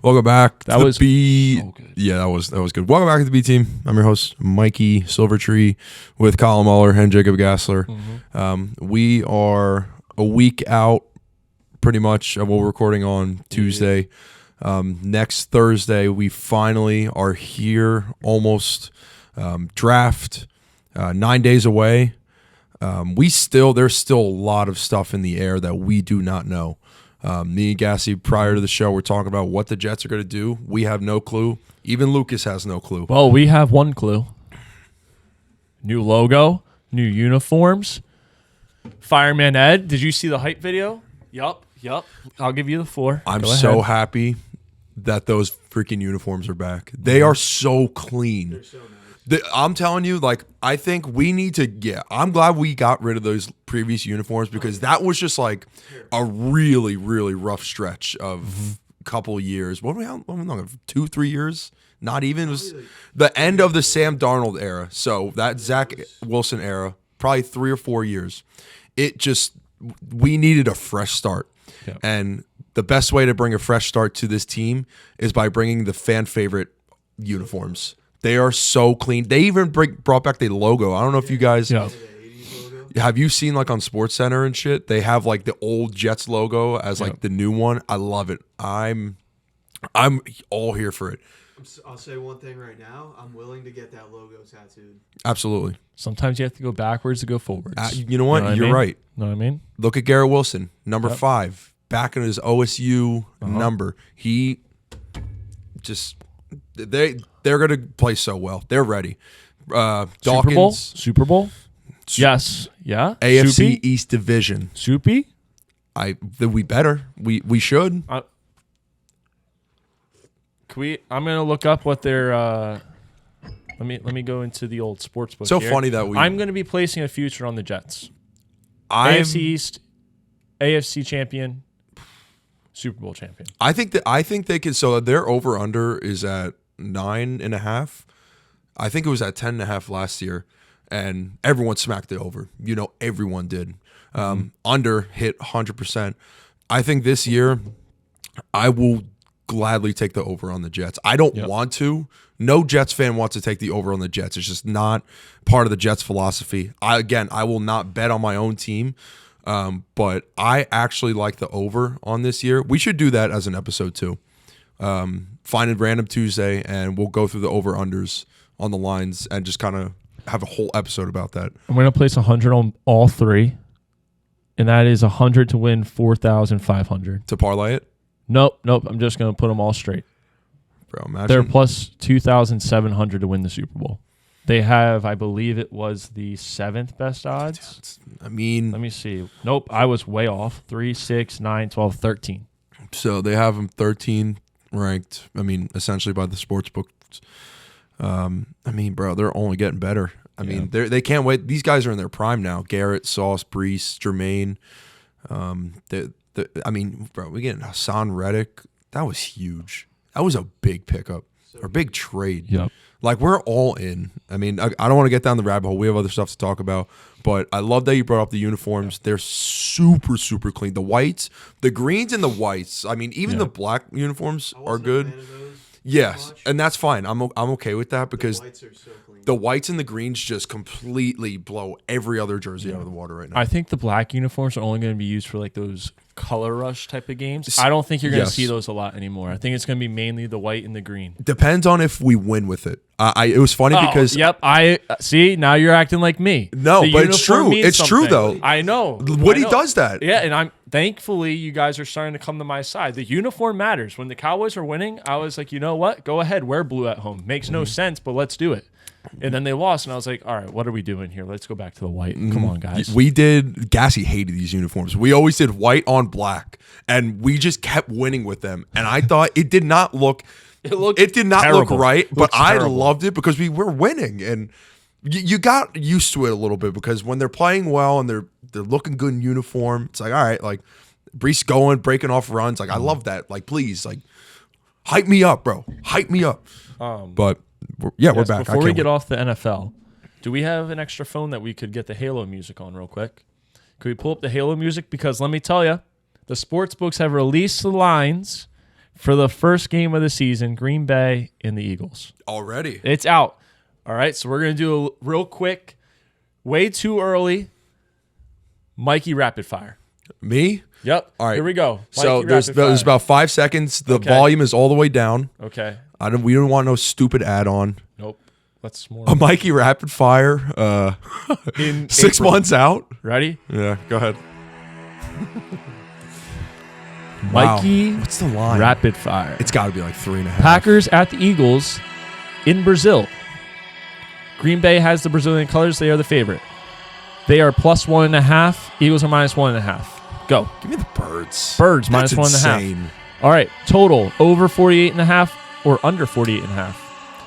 Welcome back. That was B. so good. Yeah, that was good. Welcome back to the B Team. I'm your host, Mikey Silvertree, with Colin Muller and Jacob Gassler. We are a week out, pretty much, of what we're recording on Tuesday. Next Thursday, we finally are here, almost. Draft 9 days away. There's still a lot of stuff in the air that we do not know. Me and Gassy, prior to the show, we're talking about what the Jets are going to do. We have no clue. Even Lucas has no clue. Well, we have one clue. New logo, new uniforms. Fireman Ed, did you see the hype video? Yup. I'll give you the floor. I'm Go so ahead. happy that those freaking uniforms are back. They are so clean. They're so nice. I'm telling you, I think we need to I'm glad we got rid of those previous uniforms, because that was just like a really, really rough stretch of a couple of years. What are we on? 2-3 years? Not even. It was the end of the Sam Darnold era. So that Zach Wilson era, probably 3 or 4 years. We needed a fresh start. Yeah. And the best way to bring a fresh start to this team is by bringing the fan favorite uniforms. They are so clean. They even brought back the logo. I don't know if you guys have you seen on SportsCenter and shit. They have the old Jets logo as the new one. I love it. I'm all here for it. I'll say one thing right now. I'm willing to get that logo tattooed. Absolutely. Sometimes you have to go backwards to go forwards. You know what? You're right. Know what I mean? Look at Garrett Wilson, number 5, back in his OSU number. He just they're going to play so well. They're ready. Dawkins. Super Bowl? Yes. Yeah. AFC Soupy? East Division. Soupy? We better. We should. I'm gonna look up what their. Let me go into the old sports book. So here. funny that I'm gonna be placing a future on the Jets. I'm AFC East, AFC champion, Super Bowl champion. I think they can. So their over under is at 9.5. I think it was at 10.5 last year, and everyone smacked it over. Everyone did. Under hit 100%. I think this year, I will gladly take the over on the Jets. I don't want to. No Jets fan wants to take the over on the Jets. It's just not part of the Jets philosophy. I will not bet on my own team. But I actually like the over on this year. We should do that as an episode too. Find a random Tuesday, and we'll go through the over-unders on the lines and just kind of have a whole episode about that. I'm going to place 100 on all three, and that is 100 to win 4,500. To parlay it? Nope. I'm just going to put them all straight. Bro, imagine. They're plus 2,700 to win the Super Bowl. They have, I believe it was the 7th best odds. I mean, let me see. Nope, I was way off. 3, 6, 9, 12, 13. So they have them 13 ranked. I mean, essentially by the sports books. Bro, they're only getting better. I mean, they can't wait. These guys are in their prime now. Garrett, Sauce, Brees, Jermaine. Bro, we getting Hassan Reddick. That was huge. That was a big pickup or big trade. Yep. We're all in. I mean, I don't want to get down the rabbit hole. We have other stuff to talk about. But I love that you brought up the uniforms. They're super, super clean. The whites, the greens and the whites. I mean, even the black uniforms are good. Yes, and that's fine. I'm okay with that, because the whites are so clean. The whites and the greens just completely blow every other jersey out of the water right now. I think the black uniforms are only going to be used for those color rush type of games. I don't think you're going to see those a lot anymore. I think it's going to be mainly the white and the green. Depends on if we win with it. It was funny because I see, now you're acting like me. No, but it's true. It's true though. I know. Woody does that. Yeah, and I'm thankfully you guys are starting to come to my side. The uniform matters. When the Cowboys are winning, I was like, you know what? Go ahead, wear blue at home. Makes no sense, but let's do it. And then they lost, and I was like, all right, what are we doing here? Let's go back to the white. Come on, guys. We did. Gassy hated these uniforms. We always did white on black, and we just kept winning with them. And I thought it did not look. It did not terrible. look right, but I terrible. loved it because we were winning, and you got used to it a little bit, because when they're playing well and they're looking good in uniform, it's like, all right, Brees going, breaking off runs. I love that. Please, hype me up, bro. Hype me up. But we're back. Before we get off the NFL, do we have an extra phone that we could get the Halo music on real quick? Could we pull up the Halo music? Because let me tell you, the sports books have released the lines for the first game of the season, Green Bay and the Eagles. Already. It's out. All right, so we're going to do a real quick, way too early, Mikey rapid fire. Me? Yep. All right. Here we go. So Mikey there's rapid fire. about 5 seconds. The Okay. volume is all the way down. Okay. We don't want no stupid add-on. Nope. Let's more. A Mikey rapid fire. In 6 April. months out. Ready? Yeah. Go ahead. Mikey Wow. What's the line? rapid fire. It's got to be like 3.5. Packers at the Eagles in Brazil. Green Bay has the Brazilian colors. They are the favorite. They are plus 1.5. Eagles are minus 1.5. Go. Give me the birds. Birds, That's minus 1.5. insane. All right. Total over 48.5 or under 48.5.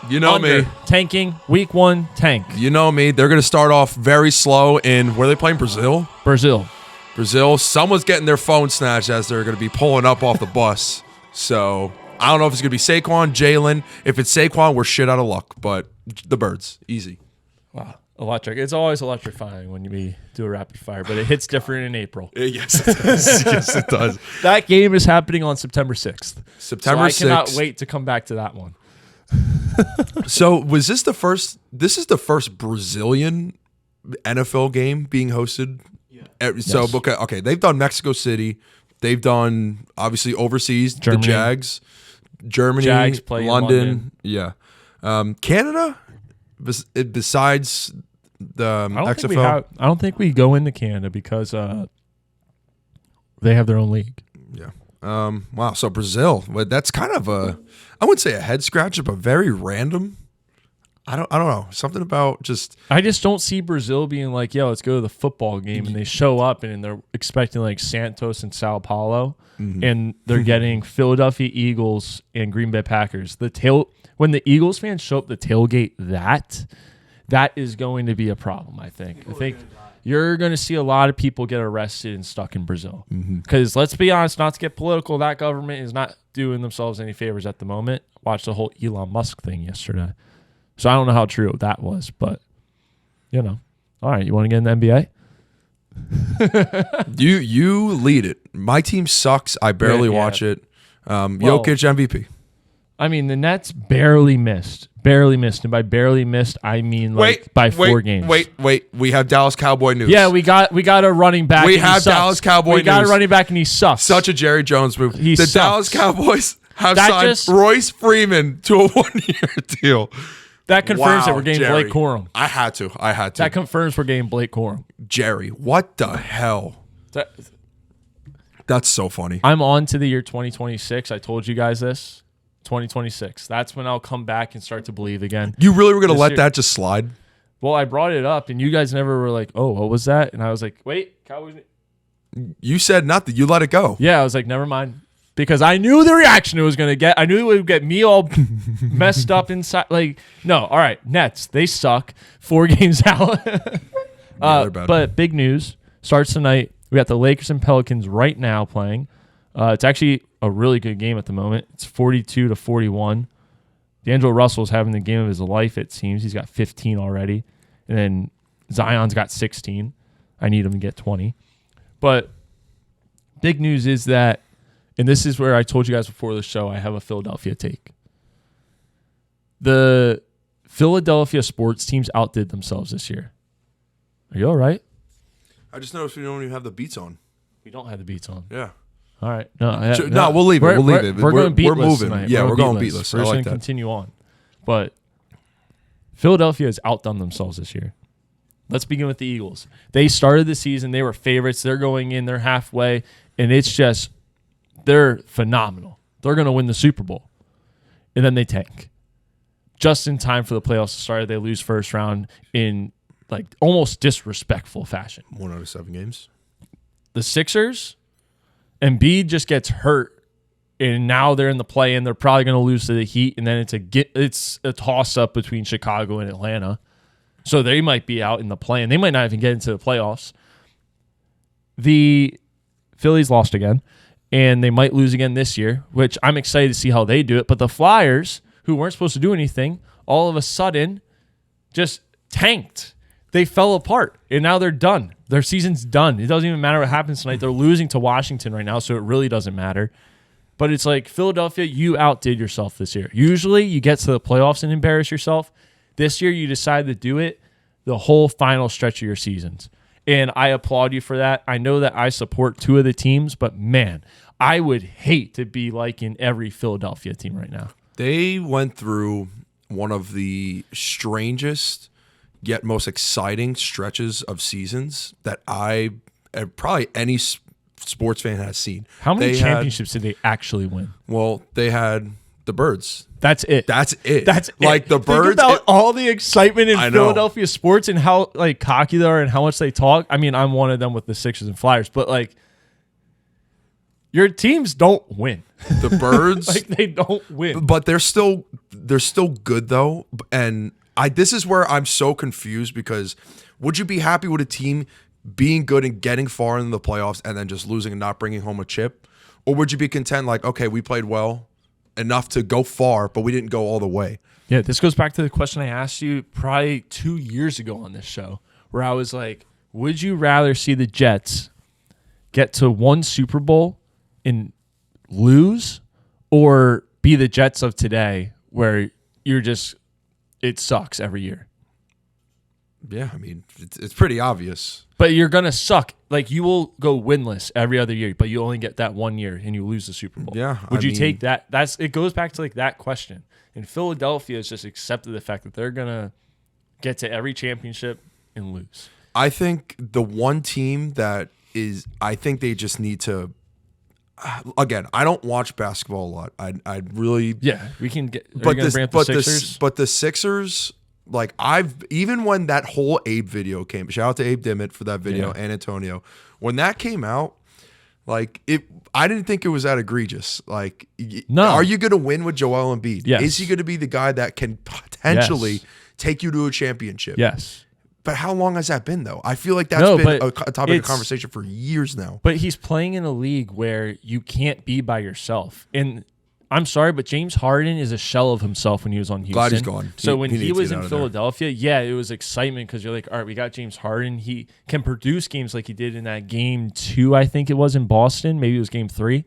You know Under. me. Tanking. Week 1, tank. You know me. They're going to start off very slow in, where are they playing? Brazil? Brazil. Brazil. Someone's getting their phone snatched as they're going to be pulling up off the bus. So I don't know if it's going to be Saquon, Jalen. If it's Saquon, we're shit out of luck. But the birds. Easy. Wow. Electric. It's always electrifying when we do a rapid fire, but it hits different in April. Yes, it does. Yes, it does. That game is happening on September 6th. September 6th. So I cannot wait to come back to that one. So was this the first? This is the first Brazilian NFL game being hosted. Yeah. So Yes. okay, they've done Mexico City. They've done obviously overseas. Germany. The Jags, Germany, Jags play in London. Yeah, Canada. Besides the XFL. I don't think we go into Canada because they have their own league. Yeah. Wow. So Brazil. Well, that's kind of I wouldn't say a head scratcher, but very random. I don't know. Something about just. I just don't see Brazil being like, yo, let's go to the football game, and they show up and they're expecting like Santos and Sao Paulo, and they're getting Philadelphia Eagles and Green Bay Packers. When the Eagles fans show up the tailgate, that is going to be a problem. I think you're going to see a lot of people get arrested and stuck in Brazil. Because let's be honest, not to get political, that government is not doing themselves any favors at the moment. Watched the whole Elon Musk thing yesterday. So I don't know how true that was, but, All right, you want to get in the NBA? You lead it. My team sucks. I barely Yeah. watch it. Jokic MVP. I mean, the Nets barely missed. And by barely missed, I mean by 4 games. Wait. We have Dallas Cowboy news. Yeah, we got a running back. We and he have sucks. Dallas Cowboy We got news. a running back and he sucks. Such a Jerry Jones move. He the sucks. Dallas Cowboys have That signed just- Royce Freeman to a 1-year deal. That confirms that we're getting Jerry. Blake Corum. I had to. That confirms we're getting Blake Corum. Jerry, what the hell? That's so funny. I'm on to the year 2026. I told you guys this. 2026. That's when I'll come back and start to believe again. You really were going to This let year- that just slide? Well, I brought it up, and you guys never were like, oh, what was that? And I was like, wait, Cowboys. You said nothing. You let it go. Yeah, I was like, never mind. Because I knew the reaction it was going to get. I knew it would get me all messed up inside. Like, no, all right, Nets, they suck. 4 games out. they're bad. But big news starts tonight. We got the Lakers and Pelicans right now playing. It's actually a really good game at the moment. It's 42-41. D'Angelo Russell's having the game of his life, it seems. He's got 15 already. And then Zion's got 16. I need him to get 20. But big news is that, and this is where I told you guys before the show, I have a Philadelphia take. The Philadelphia sports teams outdid themselves this year. Are you all right? I just noticed we don't even have the beats on. We don't have the beats on. Yeah. All right. No, we'll leave it. We'll leave it. We're going beatless we're moving. tonight. Yeah, we're going beatless. beatless. We're I just like going to that. continue on. But Philadelphia has outdone themselves this year. Let's begin with the Eagles. They started the season. They were favorites. They're going in. They're halfway. And it's just, they're phenomenal. They're going to win the Super Bowl. And then they tank. Just in time for the playoffs to start, they lose first round in like almost disrespectful fashion. 1 out of 7 games. The Sixers, Embiid just gets hurt, and now they're in the play-in. They're probably going to lose to the Heat, and then it's a toss-up between Chicago and Atlanta. So they might be out in the play-in. They might not even get into the playoffs. The Phillies lost again, and they might lose again this year, which I'm excited to see how they do it. But the Flyers, who weren't supposed to do anything, all of a sudden just tanked. They fell apart, and now they're done. Their season's done. It doesn't even matter what happens tonight. They're losing to Washington right now, so it really doesn't matter. But it's like, Philadelphia, you outdid yourself this year. Usually you get to the playoffs and embarrass yourself. This year you decide to do it the whole final stretch of your seasons. And I applaud you for that. I know that I support two of the teams, but man, I would hate to be like in every Philadelphia team right now. They went through one of the strangest yet most exciting stretches of seasons that probably any sports fan has seen. How many championships did they actually win? Well, they had the Birds. That's it. That's it. That's like it. the Birds. Think about all the excitement in I know. Philadelphia sports and how like cocky they are and how much they talk. I mean, I'm one of them with the Sixers and Flyers, but like your teams don't win. The Birds, like they don't win. but they're still good though. And this is where I'm so confused, because would you be happy with a team being good and getting far in the playoffs and then just losing and not bringing home a chip? Or would you be content like, okay, we played well enough to go far, but we didn't go all the way? Yeah, this goes back to the question I asked you probably 2 years ago on this show, where I was like, would you rather see the Jets get to one Super Bowl and lose, or be the Jets of today where it sucks every year? Yeah, I mean, it's pretty obvious. But you're going to suck. Like, you will go winless every other year, but you only get that 1 year and you lose the Super Bowl. Yeah. Would you take that? It goes back to like that question. And Philadelphia has just accepted the fact that they're going to get to every championship and lose. I think the one team that is, I think they just need to, again, I don't watch basketball a lot. I really, Yeah, we can get, but the Sixers? but the Sixers, like even when that whole Abe video came, shout out to Abe Dimmitt for that video, and Antonio, when that came out, like I didn't think it was that egregious. Like, no. Are you going to win with Joel Embiid? Yes. Is he going to be the guy that can potentially take you to a championship? Yes. But how long has that been, though? I feel like that's been a topic of conversation for years now. But he's playing in a league where you can't be by yourself. And I'm sorry, but James Harden is a shell of himself when he was on Houston. Glad he's gone. So when he was in in Philadelphia, yeah, it was excitement because you're like, all right, we got James Harden. He can produce games like he did in that game 2, I think it was, in Boston. Maybe it was game 3,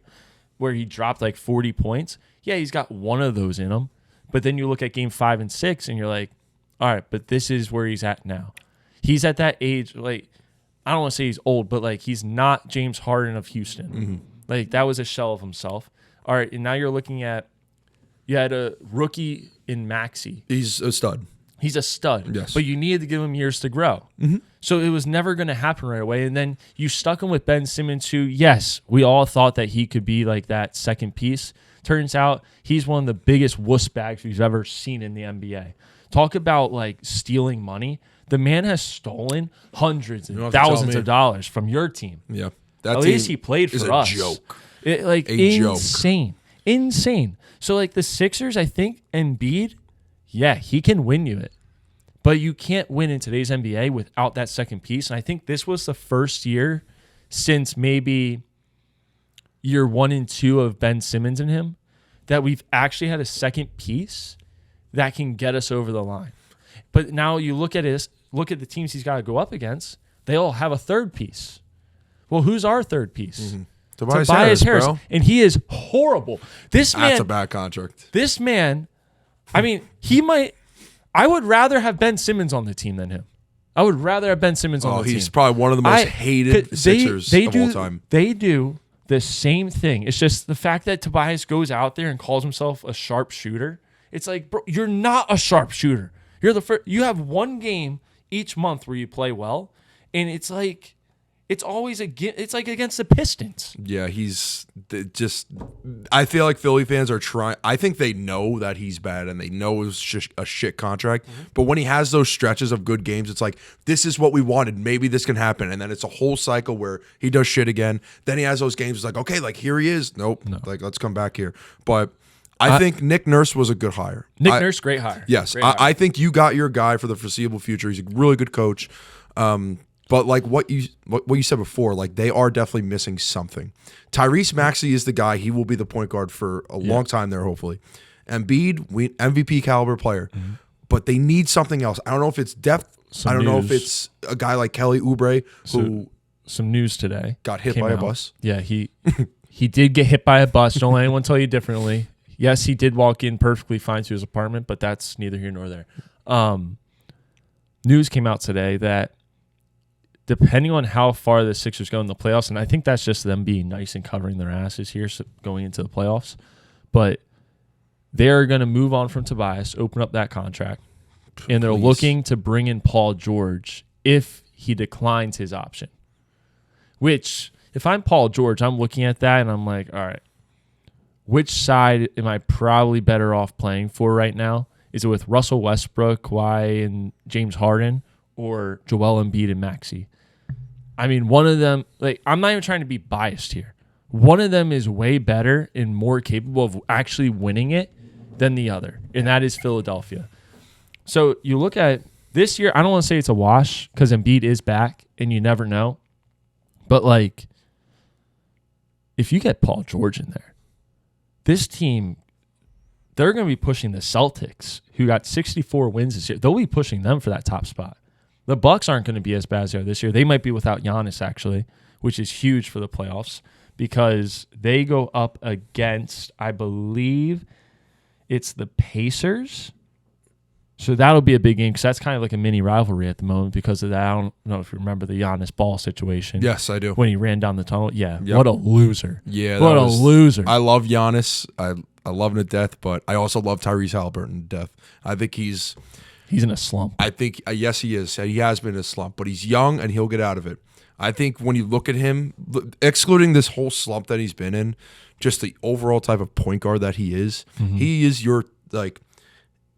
where he dropped like 40 points. Yeah, he's got one of those in him. But then you look at game 5 and 6, and you're like, all right, but this is where he's at now. He's at that age, like, I don't want to say he's old, but like he's not James Harden of Houston. Mm-hmm. Like, that was a shell of himself. All right, and now you're looking at, you had a rookie in Maxey. He's a stud. He's a stud. Yes. But you needed to give him years to grow. Mm-hmm. So it was never going to happen right away. And then you stuck him with Ben Simmons, who, yes, we all thought that he could be like that second piece. Turns out he's one of the biggest wuss bags we've ever seen in the NBA. Talk about like stealing money. The man has stolen hundreds and thousands of dollars from your team. Yeah. At least he played for us. It's a joke. Insane. Insane. So, like, the Sixers, I think, Embiid, yeah, he can win you it. But you can't win in today's NBA without that second piece. And I think this was the first year since maybe year 1 and 2 of Ben Simmons and him that we've actually had a second piece that can get us over the line. But now you look at the teams he's got to go up against, they all have a third piece. Well, who's our third piece? Mm-hmm. Tobias Harris, bro. And he is horrible. That's a bad contract. This man, I mean, I would rather have Ben Simmons on the team than him. I would rather have Ben Simmons on the team. He's probably one of the most hated Sixers of all time. They do the same thing. It's just the fact that Tobias goes out there and calls himself a sharp shooter. It's like, bro, you're not a sharp shooter. You're the first. You have one game each month where you play well, and it's like, it's always it's like against the Pistons. Yeah, I feel like Philly fans are trying. I think they know that he's bad and they know it's just a shit contract. Mm-hmm. But when he has those stretches of good games, it's like, this is what we wanted. Maybe this can happen. And then it's a whole cycle where he does shit again. Then he has those games. It's like, okay, like here he is. Nope. No. Like, let's come back here. But I think Nick Nurse was a good hire. Nurse, great hire. Yes. I think you got your guy for the foreseeable future. He's a really good coach. But like what you said before, like they are definitely missing something. Tyrese Maxey is the guy. He will be the point guard for a long time there, hopefully. Embiid, MVP caliber player. Mm-hmm. But they need something else. I don't know if it's depth. I don't know if it's a guy like Kelly Oubre who some news today got hit by a bus. Yeah, he He did get hit by a bus. Don't let anyone tell you differently. Yes, he did walk in perfectly fine to his apartment, but that's neither here nor there. News came out today that depending on how far the Sixers go in the playoffs, and I think that's just them being nice and covering their asses here going into the playoffs, but they're going to move on from Tobias, open up that contract, and they're looking to bring in Paul George if he declines his option. Which, if I'm Paul George, I'm looking at that and I'm like, all right, which side am I probably better off playing for right now? Is it with Russell Westbrook, Kawhi, and James Harden, or Joel Embiid and Maxey? I mean, one of them, like, I'm not even trying to be biased here. One of them is way better and more capable of actually winning it than the other, and that is Philadelphia. So you look at this year, I don't want to say it's a wash because Embiid is back, and you never know. But, like, if you get Paul George in there, this team, they're going to be pushing the Celtics, who got 64 wins this year. They'll be pushing them for that top spot. The Bucks aren't going to be as bad as they are this year. They might be without Giannis, actually, which is huge for the playoffs because they go up against, I believe, it's the Pacers. So that'll be a big game because that's kind of like a mini rivalry at the moment because of that. I don't know if you remember the Giannis Ball situation. Yes, I do. When he ran down the tunnel. Yeah, Yep. What a loser. Yeah, what a loser. I love Giannis. I love him to death, but I also love Tyrese Halliburton to death. I think he's in a slump. I think, yes, he is. He has been in a slump, but he's young and he'll get out of it. I think when you look at him, excluding this whole slump that he's been in, just the overall type of point guard that he is, he is your, like,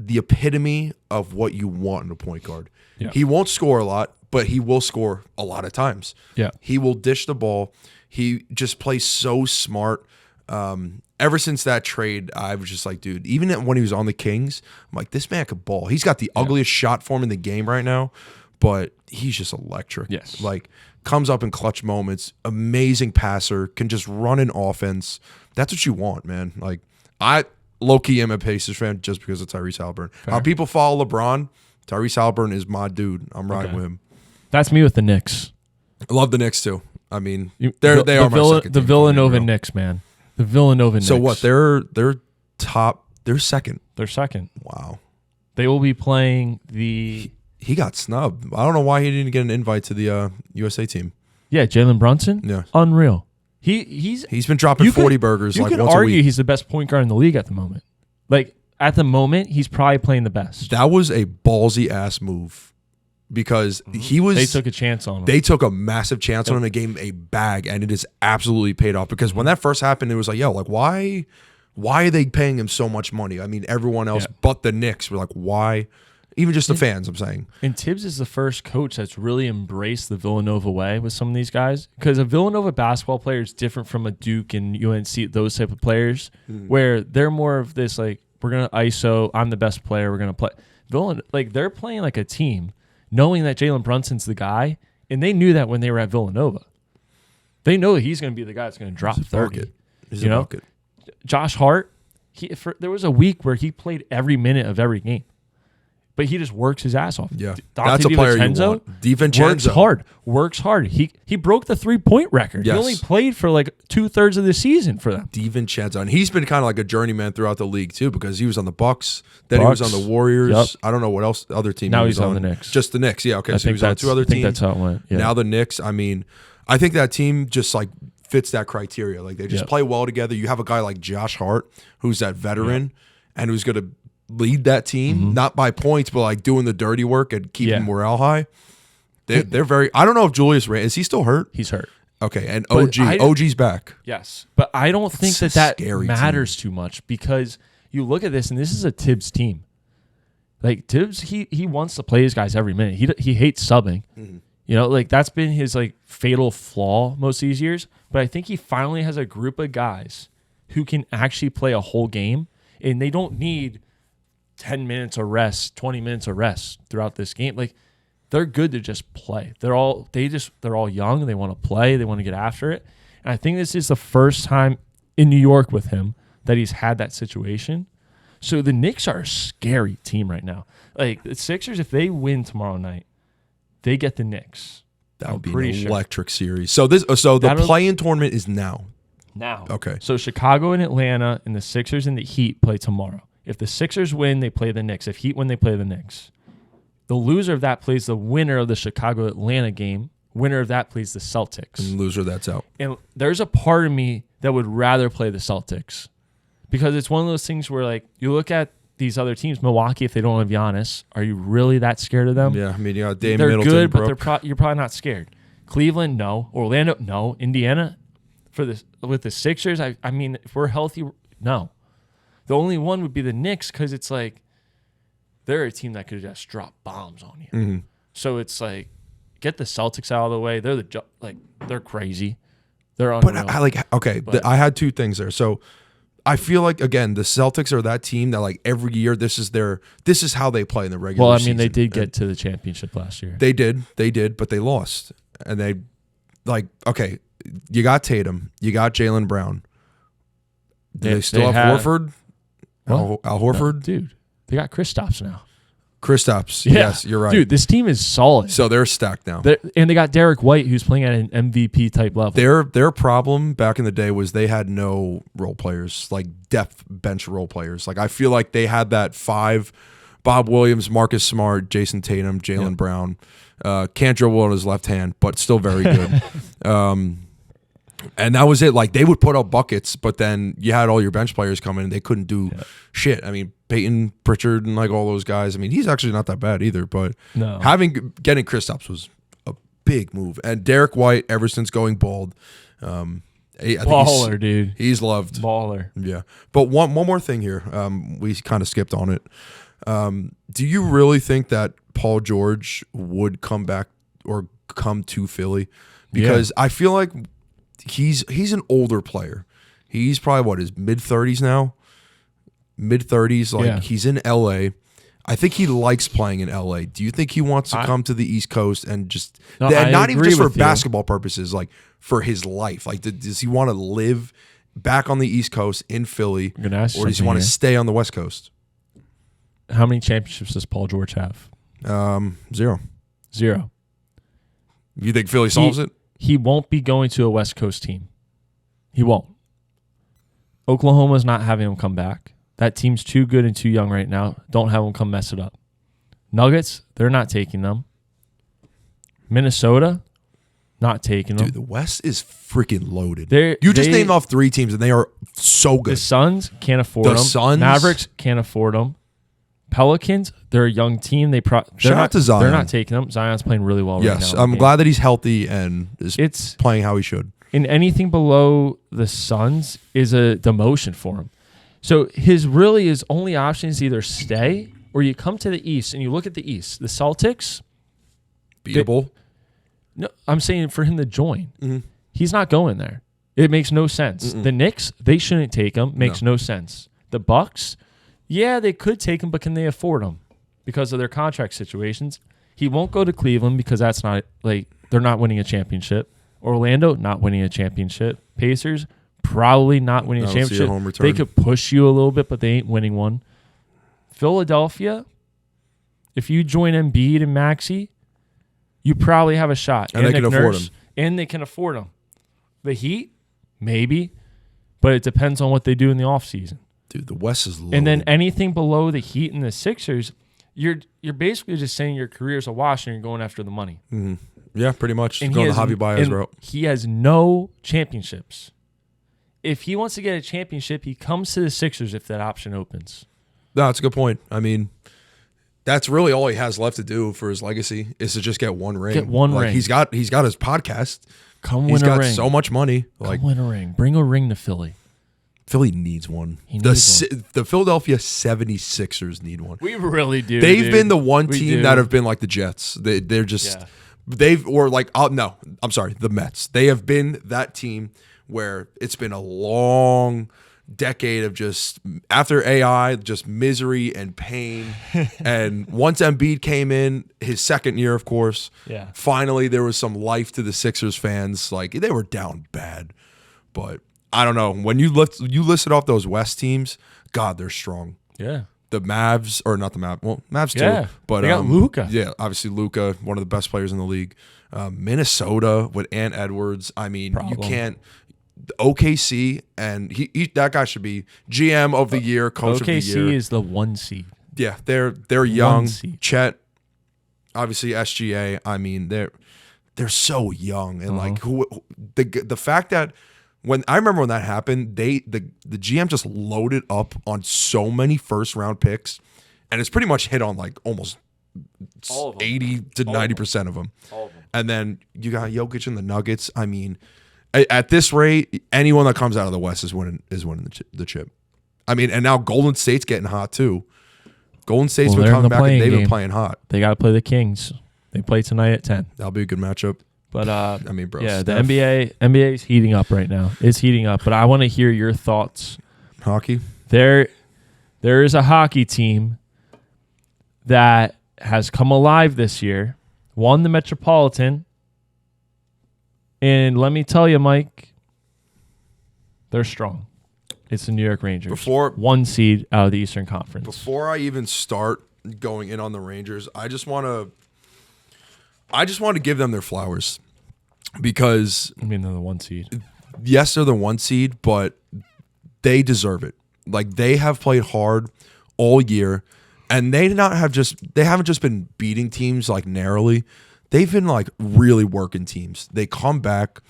the epitome of what you want in a point guard. Yeah. He won't score a lot, but he will score a lot of times. Yeah. He will dish the ball. He just plays so smart. Ever since that trade, I was just like, dude, even when he was on the Kings, I'm like, this man could ball. He's got the ugliest shot form in the game right now, but he's just electric. Yes. Like, comes up in clutch moments, amazing passer, can just run an offense. That's what you want, man. Like, I low-key am a Pacers fan just because of Tyrese Halliburton. How people follow LeBron, Tyrese Halliburton is my dude. I'm riding with him. That's me with the Knicks. I love the Knicks, too. I mean, they are my second team. The Villanova Knicks, man. The Villanova Knicks. So what? They're top. They're second. They're second. Wow. They will be playing the... He got snubbed. I don't know why he didn't get an invite to the USA team. Yeah, Jalen Brunson? Yeah. Unreal. He's been dropping 40 burgers like once a week. You could argue he's the best point guard in the league at the moment. Like, at the moment, he's probably playing the best. That was a ballsy-ass move because he was... They took a chance on him. They took a massive chance on him and gave him a bag, and it has absolutely paid off because when that first happened, it was like, yo, like, why are they paying him so much money? I mean, everyone else but the Knicks were like, why? Even just the fans, I'm saying. And Tibbs is the first coach that's really embraced the Villanova way with some of these guys. Because a Villanova basketball player is different from a Duke and UNC, those type of players, where they're more of this, like, we're going to ISO, I'm the best player, we're going to play. Like, they're playing like a team, knowing that Jalen Brunson's the guy, and they knew that when they were at Villanova. They know that he's going to be the guy that's going to drop 30. You know? Josh Hart, there was a week where he played every minute of every game. But he just works his ass off. Yeah, that's a player you want. DiVincenzo works hard. He broke the 3-point record. Yes. He only played for like 2/3 of the season for them. DiVincenzo, and he's been kind of like a journeyman throughout the league too because he was on the Bucks, then he was on the Warriors. Yep. I don't know what else other team. Now he's on the Knicks. Just the Knicks. Yeah, okay. So he was on 2 other teams. I think that's how it went. Yeah. Now the Knicks. I mean, I think that team just like fits that criteria. Like they just play well together. You have a guy like Josh Hart, who's that veteran and who's going to lead that team, not by points, but like doing the dirty work and keeping morale high. They're very. I don't know if Julius Randle is he still hurt? He's hurt. Okay, and OG's back. Yes, but I don't think that matters too much because you look at this and this is a Tibbs team. Like Tibbs, he wants to play his guys every minute. He hates subbing. You know, like that's been his like fatal flaw most of these years. But I think he finally has a group of guys who can actually play a whole game, and they don't need 10 minutes of rest, 20 minutes of rest throughout this game. Like they're good to just play. They're all young. They want to play. They want to get after it. And I think this is the first time in New York with him that he's had that situation. So the Knicks are a scary team right now. Like the Sixers, if they win tomorrow night, they get the Knicks. That would be an electric series. So the play-in tournament is now. Now. Okay. So Chicago and Atlanta and the Sixers and the Heat play tomorrow. If the Sixers win, they play the Knicks. If Heat win, they play the Knicks. The loser of that plays the winner of the Chicago-Atlanta game. Winner of that plays the Celtics. And loser, that's out. And there's a part of me that would rather play the Celtics because it's one of those things where, like, you look at these other teams, Milwaukee, if they don't have Giannis, are you really that scared of them? Yeah, I mean, you got Dame They're Middleton, good, Brooke. but you're probably not scared. Cleveland, no. Orlando, no. Indiana, with the Sixers, I mean, if we're healthy, no. The only one would be the Knicks because it's like they're a team that could just drop bombs on you. Mm-hmm. So it's like, get the Celtics out of the way. They're crazy. They're unreal. But I had two things there. So I feel like, again, the Celtics are that team that, like, every year this is how they play in the regular season. They did get to the championship last year. They did, but they lost. And they, like, okay, you got Tatum, you got Jaylen Brown. Do they still have Horford? Al Horford? No, dude, they got Kristaps now. Kristaps, Yeah. yes, you're right. Dude, this team is solid. So they're stacked now. And they got Derek White, who's playing at an MVP type level. Their problem back in the day was they had no role players, like depth bench role players. Like, I feel like they had that 5: Bob Williams, Marcus Smart, Jason Tatum, Jaylen Brown. Can't dribble on his left hand, but still very good. And that was it. Like, they would put up buckets, but then you had all your bench players come in and they couldn't do shit. I mean, Peyton Pritchard and, like, all those guys. I mean, he's actually not that bad either, but getting Kristaps was a big move. And Derek White, ever since going bald, I think Baller, dude. He's loved. Baller. Yeah. But one more thing here. We kind of skipped on it. Do you really think that Paul George would come back or come to Philly? Because I feel like he's an older player. He's probably his mid-30s now. Mid-30s, like he's in LA. I think he likes playing in LA. Do you think he wants to come to the East Coast and just not even just for basketball purposes, like for his life? Like, does he want to live back on the East Coast in Philly, or does he want to stay on the West Coast? How many championships does Paul George have? 0. You think Philly solves it? He won't be going to a West Coast team. He won't. Oklahoma's not having him come back. That team's too good and too young right now. Don't have him come mess it up. Nuggets, they're not taking them. Minnesota, not taking them. Dude, the West is freaking loaded. You just named off 3 teams, and they are so good. The Suns can't afford them. The Suns. Mavericks can't afford them. Pelicans, they're a young team. Shout out to Zion. They're not taking them. Zion's playing really well right now. Yes, I'm glad that he's healthy and is playing how he should. And anything below the Suns is a demotion for him. So his only option is either stay or you come to the East and you look at the East. The Celtics. Beatable. No, I'm saying for him to join. Mm-hmm. He's not going there. It makes no sense. Mm-mm. The Knicks, they shouldn't take him. Makes no sense. The Bucks, yeah, they could take him, but can they afford him because of their contract situations? He won't go to Cleveland because that's not, like, they're not winning a championship. Orlando, not winning a championship. Pacers, probably not winning a championship. They could push you a little bit, but they ain't winning one. Philadelphia, if you join Embiid and Maxey, you probably have a shot. And they can afford him. And they can afford him. The Heat, maybe, but it depends on what they do in the offseason. Dude, the West is loaded. And then anything below the Heat and the Sixers, you're basically just saying your career's a wash and you're going after the money. Mm-hmm. Yeah, pretty much. And going the Javi Baez route. He has no championships. If he wants to get a championship, he comes to the Sixers if that option opens. No, that's a good point. I mean, that's really all he has left to do for his legacy is to just get one ring. Ring. He's got his podcast. Come win a ring. He's got so much money. Come win a ring. Bring a ring to Philly. Philly needs one. The Philadelphia 76ers need one. We really do. They've been the one team that have been like the Jets. They're just the Mets. They have been that team where it's been a long decade of just after AI, just misery and pain. And once Embiid came in, his second year, of course, finally there was some life to the Sixers fans. Like, they were down bad, but I don't know. When you listed off those West teams, God, they're strong. Yeah. The Mavs, or not the Mavs, well, Mavs too. Yeah, but they got Luka. Yeah, obviously Luka, one of the best players in the league. Minnesota with Ant Edwards. I mean, you can't. OKC, and he that guy should be GM of the year, coach of the year. OKC is the 1 seed. Yeah, they're young. seed. Chet, obviously SGA. I mean, they're so young, and like the fact that when I remember when that happened, the GM just loaded up on so many first round picks, and it's pretty much hit on like almost All of them. 80 to 90% of them. All of them. And then you got Jokic and the Nuggets. I mean, at this rate, anyone that comes out of the West is winning the chip. I mean, and now Golden State's getting hot too. Golden State's been they're in coming the back and playing they've been game. playing hot. They got to play the Kings. They play tonight at 10. That'll be a good matchup. But I mean, bro. yeah, Steph, the NBA is heating up right now. It's heating up, but I want to hear your thoughts. hockey. There is a hockey team that has come alive this year, won the Metropolitan, and let me tell you, Mike, they're strong. It's the New York Rangers. 1 seed out of the Eastern Conference. Before I even start going in on the Rangers, I just want to give them their flowers because I mean, they're the 1 seed. yes, they're the 1 seed, but they deserve it. Like they have played hard all year, and they haven't just been beating teams like narrowly. They've been like really working teams. They come back.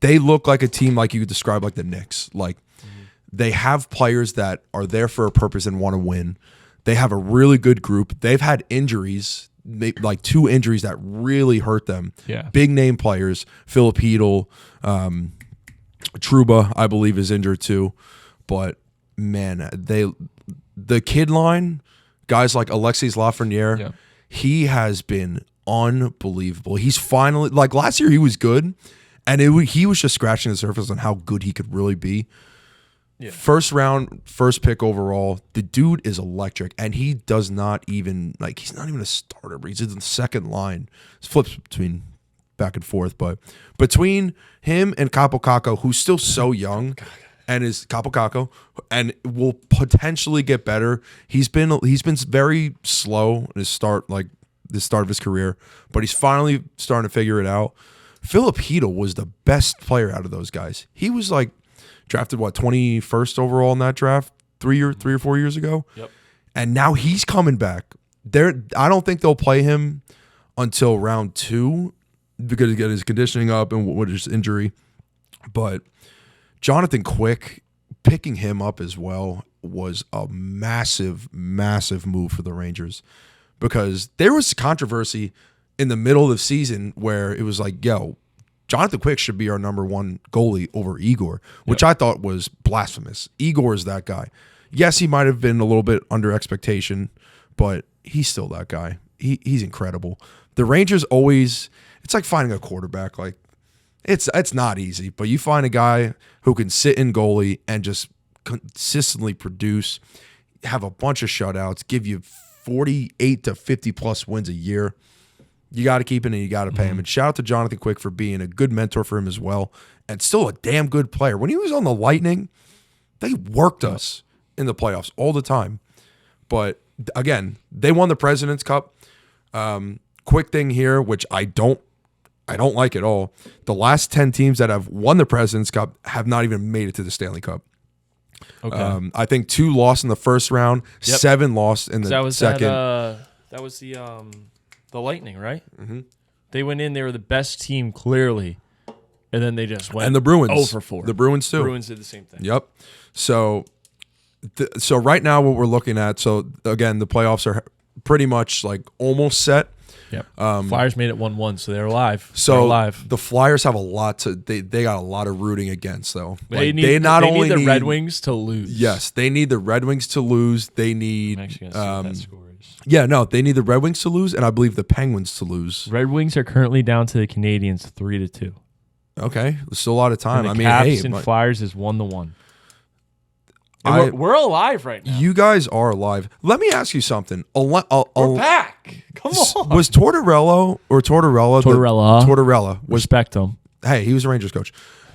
They look like a team like you could describe like the Knicks. Like they have players that are there for a purpose and want to win. They have a really good group. They've had injuries, like 2 injuries that really hurt them. Yeah. Big name players. Philip Hedl, Trouba, I believe, is injured too. But man, the kid line, guys like Alexis Lafreniere, Yeah. he has been unbelievable. He's finally, like last year he was good, and he was just scratching the surface on how good he could really be. Yeah. First round, first pick overall. The dude is electric, and he does not even he's not even a starter. He's in the second line. It flips between back and forth, but between him and Capo Caco, who's still so young, and is Capo Caco, and will potentially get better. He's been very slow in his start, like the start of his career, but he's finally starting to figure it out. Philip Hedl was the best player out of those guys. He was like drafted 21st overall in that draft 3 or 4 years ago. Yep. And now he's coming back. I don't think they'll play him until round 2 because he got his conditioning up and with his injury. But Jonathan Quick, picking him up as well was a massive, massive move for the Rangers because there was controversy in the middle of the season where it was like, yo, Jonathan Quick should be our number 1 goalie over Igor, which I thought was blasphemous. Igor is that guy. Yes, he might have been a little bit under expectation, but he's still that guy. He's incredible. The Rangers always, it's like finding a quarterback. Like it's not easy, but you find a guy who can sit in goalie and just consistently produce, have a bunch of shutouts, give you 48 to 50 plus wins a year. You got to keep it and you got to pay him. And shout out to Jonathan Quick for being a good mentor for him as well, and still a damn good player. When he was on the Lightning, they worked us in the playoffs all the time. But again, they won the President's Cup. Quick thing here, which I don't like at all. The last 10 teams that have won the President's Cup have not even made it to the Stanley Cup. Okay. I think 2 lost in the first round, 7 lost in the second. That was the Lightning, right? Mm-hmm. They went in. They were the best team, clearly, and then they just went. And the Bruins, 0-4. The Bruins too. Bruins did the same thing. Yep. So right now, what we're looking at. So again, the playoffs are pretty much like almost set. Yep. Flyers made it 1-1, so they're alive. So they're alive. the Flyers have a lot to. They got a lot of rooting against though. They Like, need the Red Wings to lose. Yes, they need the Red Wings to lose. They need. I'm actually gonna see what that score is. Yeah, no, they need the Red Wings to lose, and I believe the Penguins to lose. Red Wings are currently down to the Canadians 3-2. Okay, there's still a lot of time. And I the mean, Caps hey, and but Flyers is 1-1. We're alive right now. you guys are alive. Let me ask you something. We're back. Come on. Was Tortorella was Respect them. hey, he was a Rangers coach.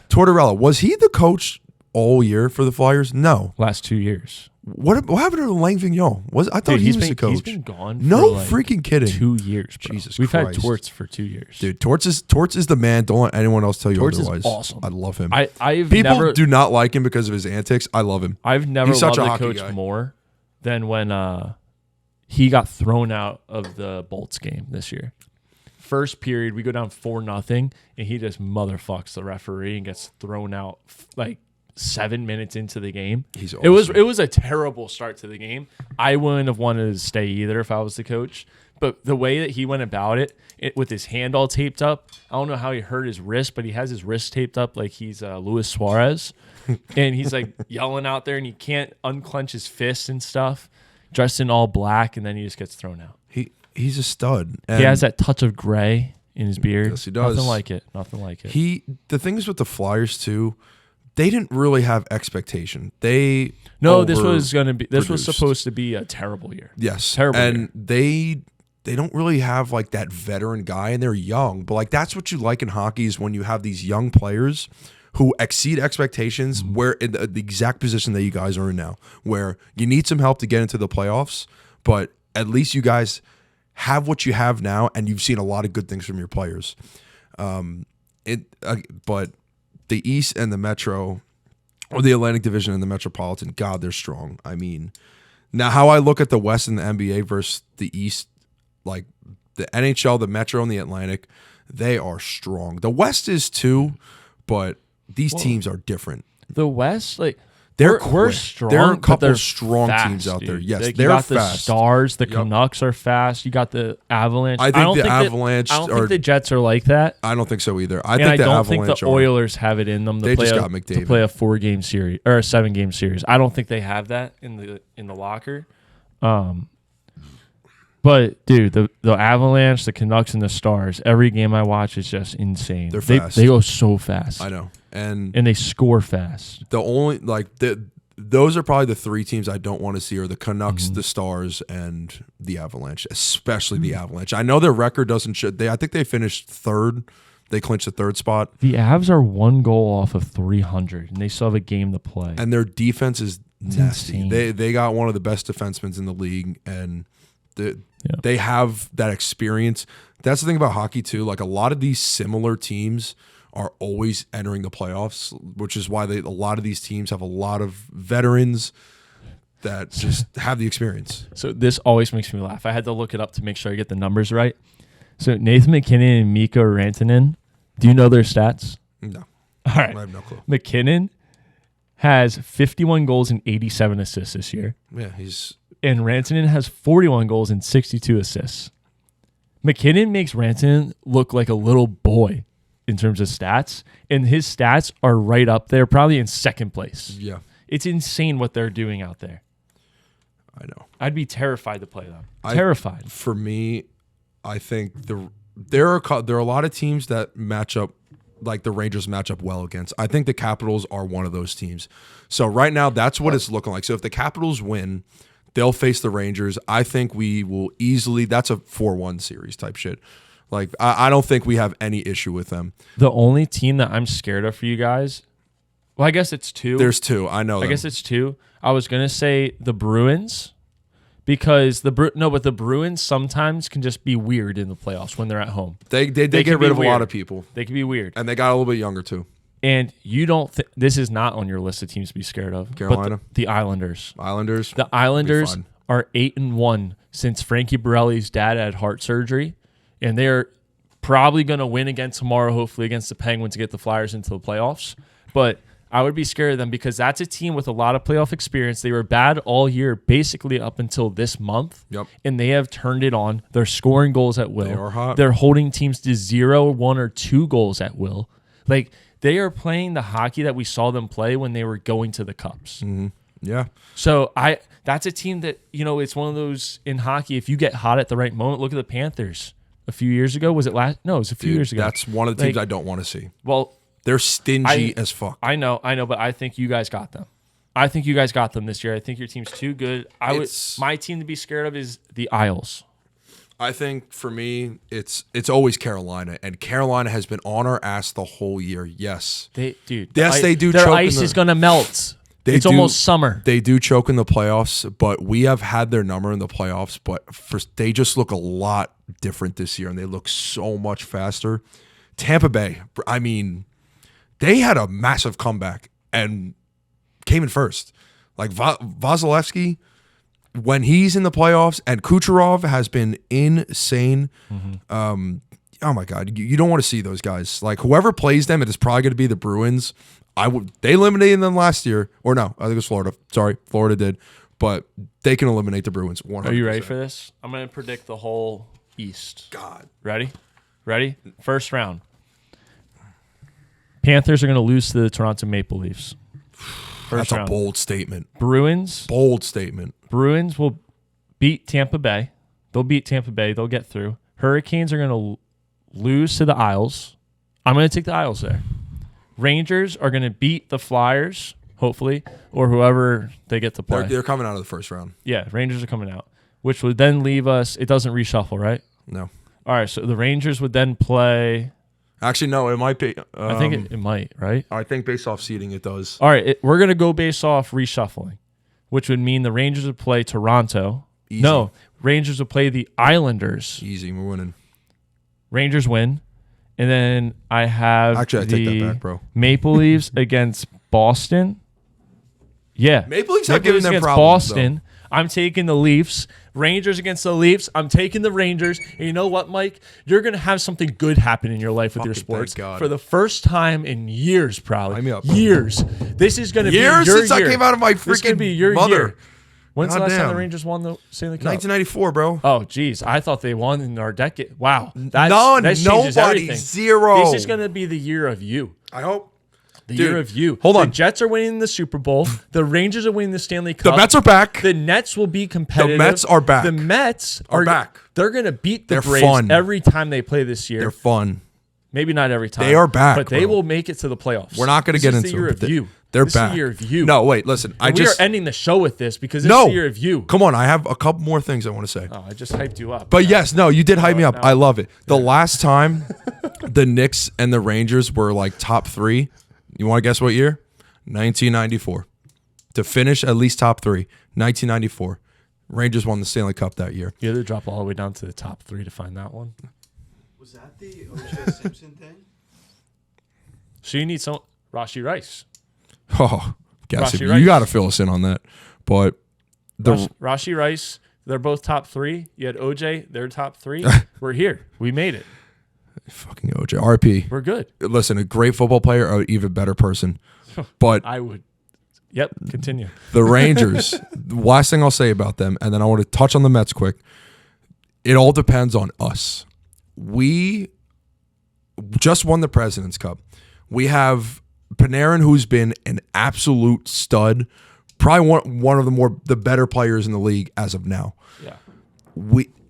Tortorella, was he the coach all year for the Flyers? No. Last 2 years. What happened to Lang Vigneault? I thought he was the coach. He's been gone for No like freaking kidding. 2 years, bro. Jesus We've Christ. had Torts for 2 years. Dude, Torts is the man. Don't let anyone else tell you Torts otherwise. is awesome. I love him. I've People never do not like him because of his antics. I love him. I've never He's such loved a the hockey coach guy. more than when he got thrown out of the Bolts game this year. First period, we go down 4-0, and he just motherfucks the referee and gets thrown out like 7 minutes into the game. He's It was awesome. a terrible start to the game. I wouldn't have wanted to stay either if I was the coach. But the way that he went about it with his hand all taped up, I don't know how he hurt his wrist, but he has his wrist taped up like he's Luis Suarez. And he's like yelling out there, and he can't unclench his fists and stuff, dressed in all black, and then he just gets thrown out. He's a stud. He has that touch of gray in his beard. Yes, he does. Nothing like it. Nothing like it. The thing is with the Flyers too, they didn't really have expectation. This was supposed to be a terrible year. Yes. Terrible And they don't really have like that veteran guy, and they're young. But like that's what you like in hockey is when you have these young players who exceed expectations where in the exact position that you guys are in now, where you need some help to get into the playoffs, but at least you guys have what you have now, and you've seen a lot of good things from your players. But the East and the Metro, or the Atlantic Division and the Metropolitan, God, they're strong. I mean, now how I look at the West and the NBA versus the East, like the NHL, the Metro, and the Atlantic, they are strong. The West is too, but these teams are different. The West, like We're quick. Strong. There are a but couple they're strong fast, teams out there. dude. Yes, like, they're you got fast. The Stars, the Canucks are fast. You got the Avalanche. I think the Avalanche I don't are- think the Jets are like that. I don't think so either. I And think I the don't Avalanche think the Oilers have it in them to They play just a, got to McDavid. play a 4-game series or a 7-game series. I don't think they have that in the locker. But dude, the Avalanche, the Canucks, and the Stars. Every game I watch is just insane. They're fast. They go so fast. I know, and And they score fast. the only those are probably the three teams I don't want to see are the Canucks, Mm-hmm. the Stars, and the Avalanche, especially the Avalanche. I know their record doesn't show. I think they finished third. They clinched the third spot, The Avs are 1 goal off of 300, and they still have a game to play. and their defense is nasty. insane. They got one of the best defensemen in the league, and they have that experience. That's the thing about hockey too. Like a lot of these similar teams are always entering the playoffs, which is why a lot of these teams have a lot of veterans that just have the experience. So this always makes me laugh. I had to look it up to make sure I get the numbers right. So Nathan McKinnon and Mikko Rantanen, do you know their stats? No, All right. I have no clue. McKinnon has 51 goals and 87 assists this year. Yeah, he's And Rantanen has 41 goals and 62 assists. McKinnon makes Rantanen look like a little boy in terms of stats, and his stats are right up there, probably in second place. yeah, It's insane what they're doing out there. I know. I'd be terrified to play them. Terrified. For me, I think there are a lot of teams that match up, like the Rangers match up well against. I think the Capitals are one of those teams. So right now, that's what it's looking like. So if the Capitals win, they'll face the Rangers. I think we will easily. That's a 4-1 series type shit. Like I don't think we have any issue with them. The only team that I'm scared of for you guys, well, I guess it's two. There's two. I know. I guess it's two. I was gonna say the Bruins, because the Bruins sometimes can just be weird in the playoffs when they're at home. They can get be rid of a lot weird. of people, They can be weird, and they got a little bit younger too. and you don't. This is not on your list of teams to be scared of. Carolina? but the Islanders. Islanders. The Islanders fun. are 8-1 since Frankie Borelli's dad had heart surgery, and they're probably going to win again tomorrow, hopefully against the Penguins to get the Flyers into the playoffs. But I would be scared of them because that's a team with a lot of playoff experience. They were bad all year, basically up until this month. Yep. And they have turned it on. They're scoring goals at will. They are hot. They're holding teams to 0, 1, or 2 goals at will. Like, they are playing the hockey that we saw them play when they were going to the Cups. Yeah. So that's a team that, it's one of those in hockey, if you get hot at the right moment, look at the Panthers a few years ago. Was it last? No, it was a few years ago. That's one of the teams Like, I don't want to see. Well, They're stingy as fuck. I know, but I think you guys got them. I think you guys got them this year. I think your team's too good. My team to be scared of is the Isles. I think for me, it's always Carolina, and Carolina has been on our ass the whole year. Yes, They do. Yes, they do Their choke in ice the- is gonna melt. It's almost summer. They do choke in the playoffs, but we have had their number in the playoffs. But they just look a lot different this year, and they look so much faster. Tampa Bay, I mean, they had a massive comeback and came in first. Like Vasilevsky, when he's in the playoffs, and Kucherov has been insane. Mm-hmm. Oh my God, you don't want to see those guys. Like whoever plays them, it is probably going to be the Bruins. They eliminated them last year, or no, I think it was Florida. Sorry, Florida did, but they can eliminate the Bruins. 100%. Are you ready for this? I'm going to predict the whole East. God, ready? First round. Panthers are going to lose to the Toronto Maple Leafs. That's a bold statement. Bruins. Bold statement. Bruins will beat Tampa Bay. They'll beat Tampa Bay. They'll get through. Hurricanes are going to lose to the Isles. I'm going to take the Isles there. Rangers are going to beat the Flyers, hopefully, or whoever they get to play. They're coming out of the first round. Yeah, Rangers are coming out, which would then leave us. It doesn't reshuffle, right? No. All right, so the Rangers would then play. Actually, no, it might be. I think it might, right? I think based off seeding, it does. All right, we're going to go based off reshuffling, which would mean the Rangers would play Toronto. Easy. No, Rangers would play the Islanders. Easy, we're winning. Rangers win. And then I have I take that back, bro. Maple Leafs against Boston. Yeah. Maple Leafs have given them problems, Boston. Though. I'm taking the Leafs. Rangers against the Leafs. I'm taking the Rangers. And you know what, Mike? You're going to have something good happen in your life with your sports. For the first time in years, probably. Line me up. Years. This is going to be your years since year. I came out of my freaking mother. Year. When's the last time the Rangers won the Stanley Cup? 1994, bro. Oh, geez. I thought they won in our decade. Wow. Nobody. Zero. This is going to be the year of you. I hope. The year of you. Hold on. The Jets are winning the Super Bowl. The Rangers are winning the Stanley Cup. The Mets are back. The Nets will be competitive. The Mets are back. The Mets are back. They're going to beat the They're Braves fun. every time they play this year. They're fun. Maybe not every time. They are back, but they bro. will make it to the playoffs. We're not going to get into the year it. of you. They're this back. Is the year of you. No, wait, listen. We are ending the show with this because this is the year of you. Come on, I have a couple more things I want to say. Oh, I just hyped you up. But yes, no, you did hype me up. No. I love it. The last time the Knicks and the Rangers were like top three, you want to guess what year? 1994. To finish at least top three, 1994. Rangers won the Stanley Cup that year. You had to drop all the way down to the top three to find that one. Was that the O.J. Simpson thing? So you need some Rashi Rice. Oh, guess Rashi Rice. you got to fill us in on that. But Rashi Rice, they're both top three. You had OJ, they're top three. We're here. We made it. Fucking OJ. RP. We're good. Listen, a great football player, an even better person. But I would. Yep, continue. The Rangers, the last thing I'll say about them, and then I want to touch on the Mets quick. It all depends on us. We just won the President's Cup. We have Panarin, who's been an absolute stud, probably one of the better players in the league as of now. Yeah.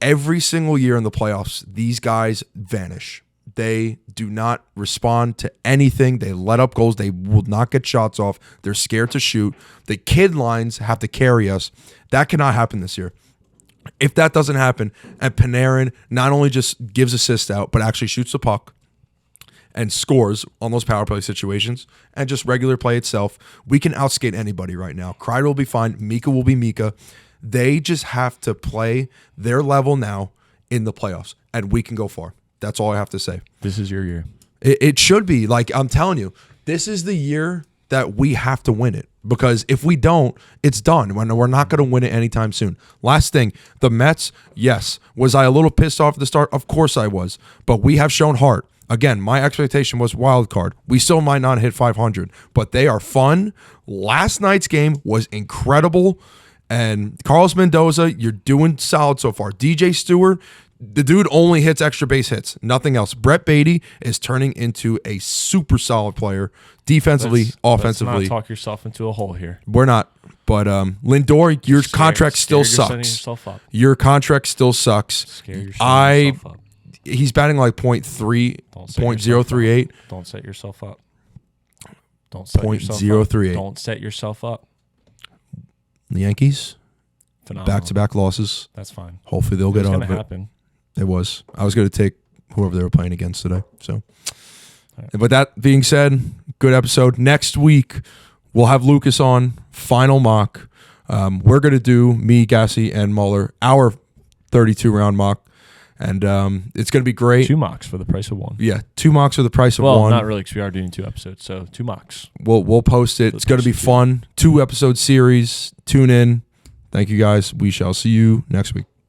Every single year in the playoffs, these guys vanish. They do not respond to anything. They let up goals. They will not get shots off. They're scared to shoot. The kid lines have to carry us. That cannot happen this year. If that doesn't happen, and Panarin not only just gives assists out, but actually shoots the puck and scores on those power play situations and just regular play itself, we can outskate anybody right now. Kreider will be fine. Mika will be Mika. They just have to play their level now in the playoffs, and we can go far. That's all I have to say. This is your year. It should be. Like, I'm telling you, this is the year that we have to win it. Because if we don't, it's done. We're not going to win it anytime soon. Last thing, the Mets, yes. Was I a little pissed off at the start? Of course I was. But we have shown heart. Again, my expectation was wild card. We still might not hit 500, but they are fun. Last night's game was incredible. And Carlos Mendoza, you're doing solid so far. DJ Stewart, the dude only hits extra base hits, nothing else. Brett Beatty is turning into a super solid player, defensively, offensively. Let's not talk yourself into a hole here. We're not. But Lindor, your contract still sucks. Your contract still sucks. He's batting like 0.38. Don't set yourself up. Don't set yourself up. 0.038. Don't set yourself up. The Yankees, phenomenal. Back-to-back losses. That's fine. Hopefully they'll get out of it. It's going to happen. It was. I was going to take whoever they were playing against today. So, But that being said, good episode. Next week, we'll have Lucas on, final mock. We're going to do, me, Gassy, and Muller, our 32-round mock. And it's going to be great. 2 mocks for the price of 1. Yeah, 2 mocks for the price of Well, 1. not really, because we are doing 2 episodes, so 2 mocks. We'll post it. It's going to be fun. 2-episode series. Tune in. Thank you, guys. We shall see you next week.